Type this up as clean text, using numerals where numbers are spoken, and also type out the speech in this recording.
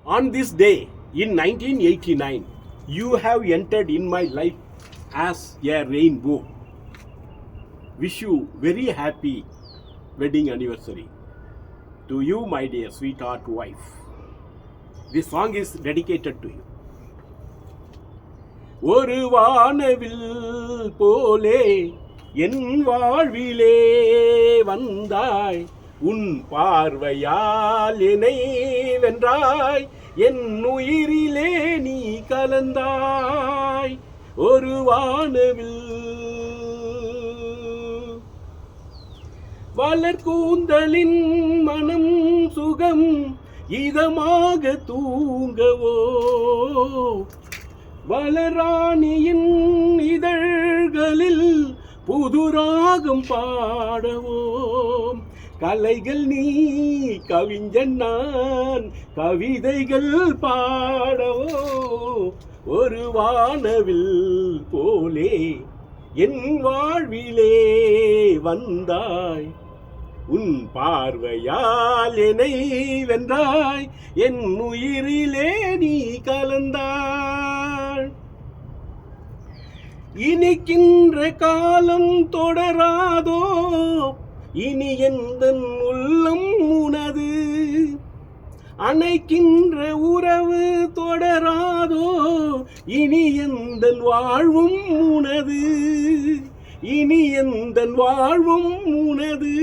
On this day in 1989, you have entered in my life as a rainbow. Wish you very happy wedding anniversary to you, my dear sweetheart wife. This song is dedicated to you. ஒரு வானவில் போலே என் வாழ்விலே வந்தாய், உன் பார்வையால் என்னை வென்றாய், என் உயிரிலே நீ கலந்தாய். ஒரு வானவில் வளர்கூந்தலின் மனம் சுகம் இதமாக தூங்கவோ, வளராணியின் இதழ்களில் புதுராகம் பாடவோ, கலைகள் நீ கவிஞன் நான் கவிதைகள் பாடவோ, ஒரு வானவில் போலே என் வாழ்விலே வந்தாய், உன் பார்வையால் என்னை வென்றாய், என் உயிரிலே நீ கலந்தாய். இனிக்கின்ற காலம் தொடராதோ, இனி எந்தன் உள்ளம் உனது, அணைக்கின்ற உறவு தொடராதோ, இனி எந்தன் வாழ்வும் உனது, இனி எந்தன் வாழ்வும் உனது.